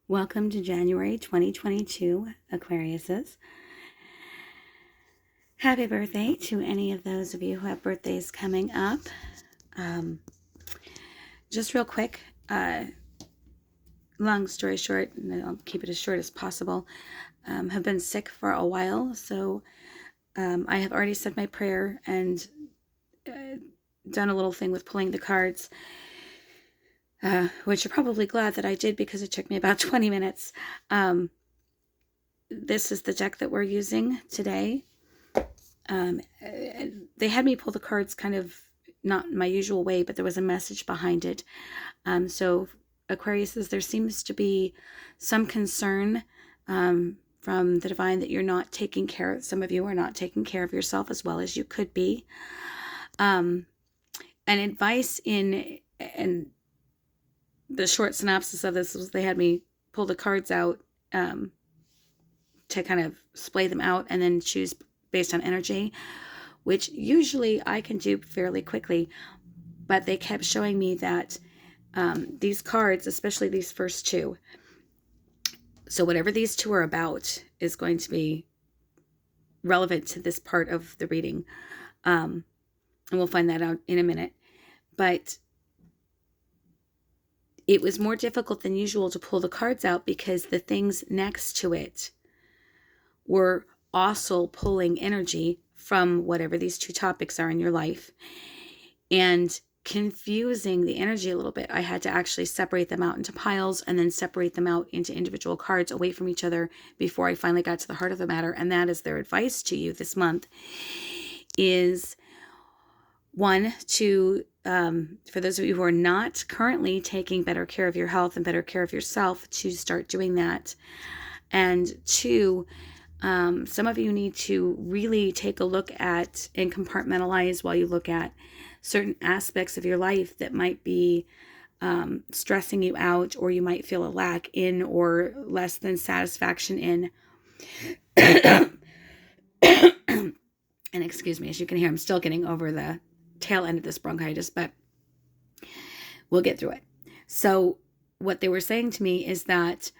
Welcome to January 2022, Aquariuses. Happy birthday to any of those of you who have birthdays coming up. Just real quick, long story short, and I'll keep it as short as possible, have been sick for a while, so I have already said my prayer and done a little thing with pulling the cards, which you're probably glad that I did because it took me about 20 minutes. This is the deck that we're using today. They had me pull the cards kind of not in my usual way, but there was a message behind it. So Aquariuses, there seems to be some concern from the divine that you're not taking care of. Some of you are not taking care of yourself as well as you could be. And advice and the short synopsis of this was they had me pull the cards out to kind of splay them out and then choose based on energy, which usually I can do fairly quickly, but they kept showing me that these cards, especially these first two, so whatever these two are about is going to be relevant to this part of the reading, and we'll find that out in a minute. But it was more difficult than usual to pull the cards out because the things next to it were also pulling energy from whatever these two topics are in your life and confusing the energy a little bit. I had to actually separate them out into piles and then separate them out into individual cards away from each other before I finally got to the heart of the matter. And that is their advice to you this month is one, to for those of you who are not currently taking better care of your health and better care of yourself, to start doing that. And two, some of you need to really take a look at and compartmentalize while you look at certain aspects of your life that might be stressing you out, or you might feel a lack in or less than satisfaction in. And excuse me, as you can hear, I'm still getting over the tail end of this bronchitis, but we'll get through it. So what they were saying to me is that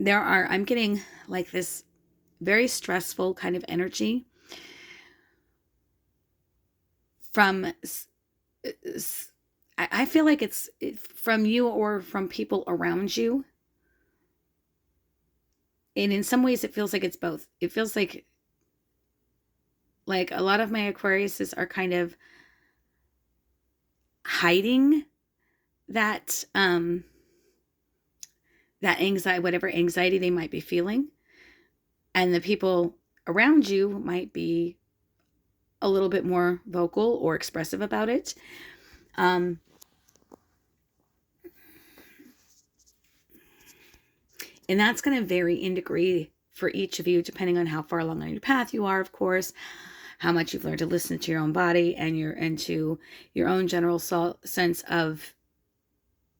I'm getting like this very stressful kind of energy from, I feel like it's from you or from people around you. And in some ways it feels like it's both. It feels like a lot of my Aquariuses are kind of hiding that, that anxiety, whatever anxiety they might be feeling. And the people around you might be a little bit more vocal or expressive about it. And that's going to vary in degree for each of you, depending on how far along on your path you are, of course, how much you've learned to listen to your own body and to your own general sense of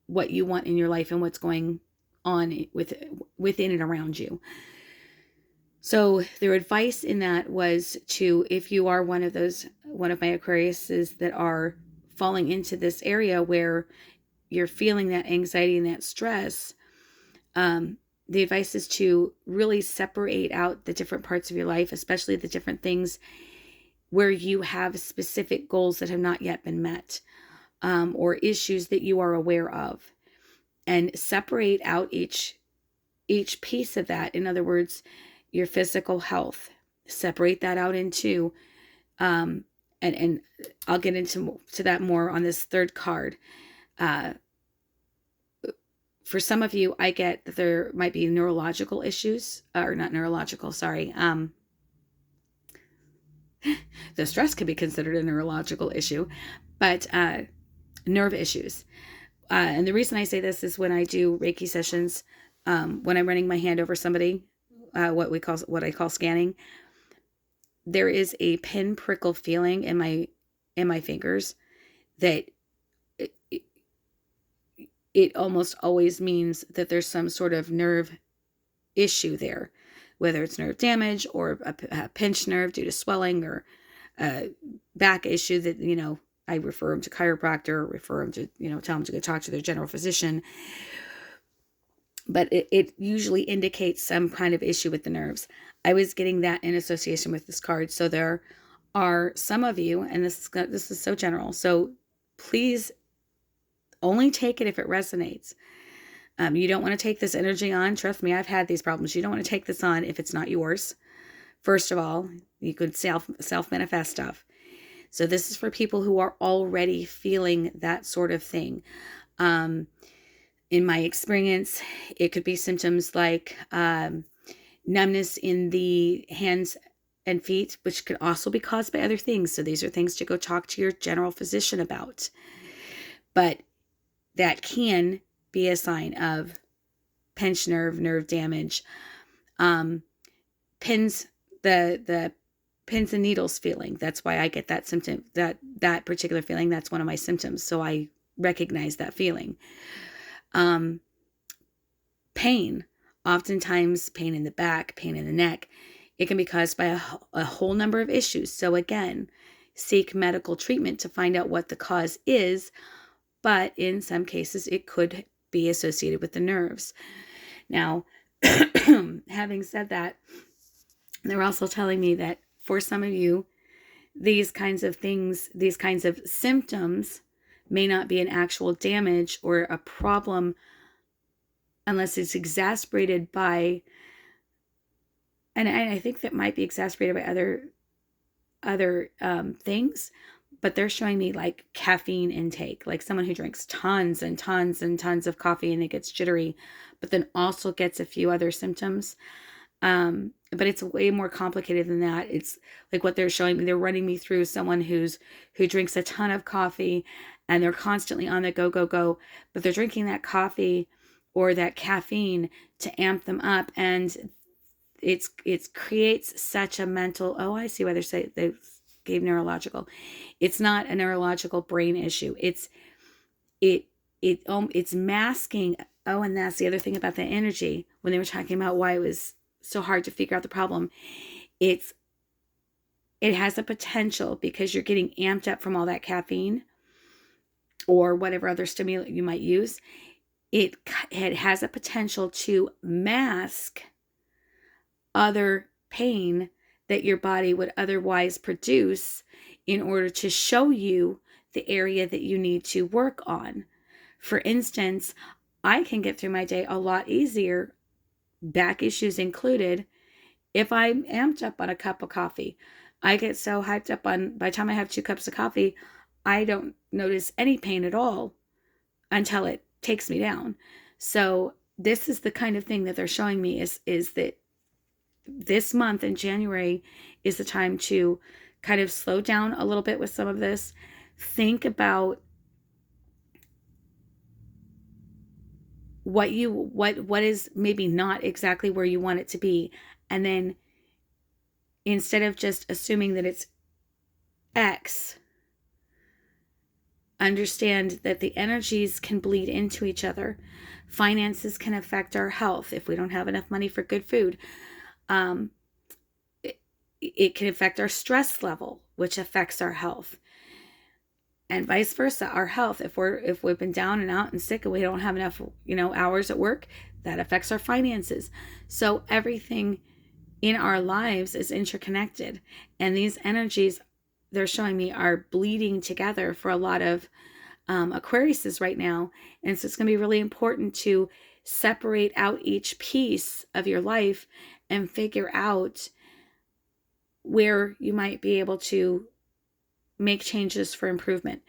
what you want in your life and what's going on within and around you. So their advice in that was to, if you are one of my Aquariuses that are falling into this area where you're feeling that anxiety and that stress, the advice is to really separate out the different parts of your life, especially the different things where you have specific goals that have not yet been met, or issues that you are aware of, and separate out each piece of that. In other words, your physical health, separate that out into, and I'll get into that more on this third card. For some of you, I get that there might be neurological issues, or not neurological, sorry. The stress could be considered a neurological issue, but nerve issues. And the reason I say this is when I do Reiki sessions, when I'm running my hand over somebody, what I call scanning, there is a pin prickle feeling in my fingers that it almost always means that there's some sort of nerve issue there, whether it's nerve damage or a pinched nerve due to swelling or a back issue that, I refer them to chiropractor, refer them to, tell them to go talk to their general physician. But it usually indicates some kind of issue with the nerves. I was getting that in association with this card. So there are some of you, and this is so general, so please only take it if it resonates. You don't want to take this energy on. Trust me, I've had these problems. You don't want to take this on if it's not yours. First of all, you could self-manifest stuff. So this is for people who are already feeling that sort of thing. In my experience, it could be symptoms like numbness in the hands and feet, which could also be caused by other things. So these are things to go talk to your general physician about. But that can be a sign of pinched nerve damage. Pins, the pins and needles feeling. That's why I get that symptom, that particular feeling. That's one of my symptoms. So I recognize that feeling. Pain, oftentimes pain in the back, pain in the neck. It can be caused by a whole number of issues. So again, seek medical treatment to find out what the cause is. But in some cases, it could be associated with the nerves. Now, having said that, they're also telling me that for some of you, these kinds of things, these kinds of symptoms may not be an actual damage or a problem unless it's exacerbated by, and I think that might be exacerbated by other things, but they're showing me like caffeine intake, like someone who drinks tons and tons and tons of coffee and it gets jittery, but then also gets a few other symptoms. But it's way more complicated than that. It's like what they're showing me. They're running me through someone who drinks a ton of coffee and they're constantly on the go, but they're drinking that coffee or that caffeine to amp them up. And it creates such a mental, oh, I see why they gave neurological. It's not a neurological brain issue. It's masking. Oh, and that's the other thing about the energy when they were talking about why it was so hard to figure out the problem. It has a potential because you're getting amped up from all that caffeine or whatever other stimulant you might use. It has a potential to mask other pain that your body would otherwise produce in order to show you the area that you need to work on. For instance, I can get through my day a lot easier, back issues included, if I'm amped up on a cup of coffee. I get so hyped up by the time I have 2 cups of coffee, I don't notice any pain at all until it takes me down. So this is the kind of thing that they're showing me is that this month in January is the time to kind of slow down a little bit with some of this. Think about what is maybe not exactly where you want it to be. And then instead of just assuming that it's X, understand that the energies can bleed into each other. Finances can affect our health if we don't have enough money for good food. It can affect our stress level, which affects our health. And vice versa, our health. If we've been down and out and sick and we don't have enough, hours at work, that affects our finances. So everything in our lives is interconnected. And these energies, they're showing me, are bleeding together for a lot of Aquariuses right now. And so it's going to be really important to separate out each piece of your life and figure out where you might be able to make changes for improvement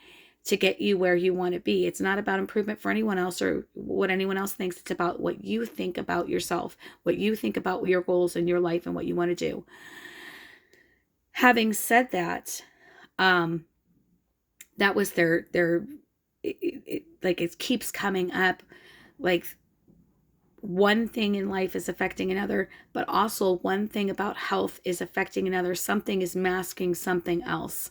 to get you where you want to be. It's not about improvement for anyone else or what anyone else thinks. It's about what you think about yourself, what you think about your goals in your life and what you want to do. Having said that, that was it keeps coming up, like one thing in life is affecting another, but also one thing about health is affecting another. Something is masking something else.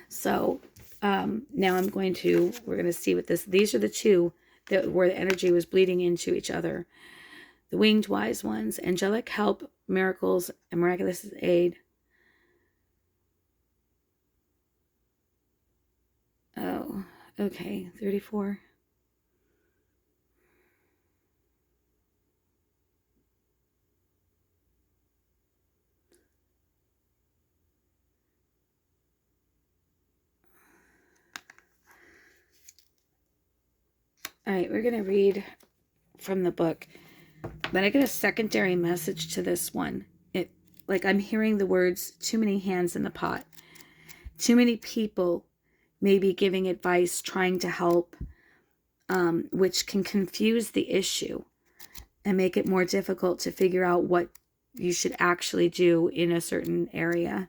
So now we're going to see what these are the two where the energy was bleeding into each other. The winged wise ones, angelic help, miracles, and miraculous aid. Okay, 34. All right, we're going to read from the book. But I get a secondary message to this one. Like I'm hearing the words, too many hands in the pot. Too many people may be giving advice, trying to help, which can confuse the issue and make it more difficult to figure out what you should actually do in a certain area.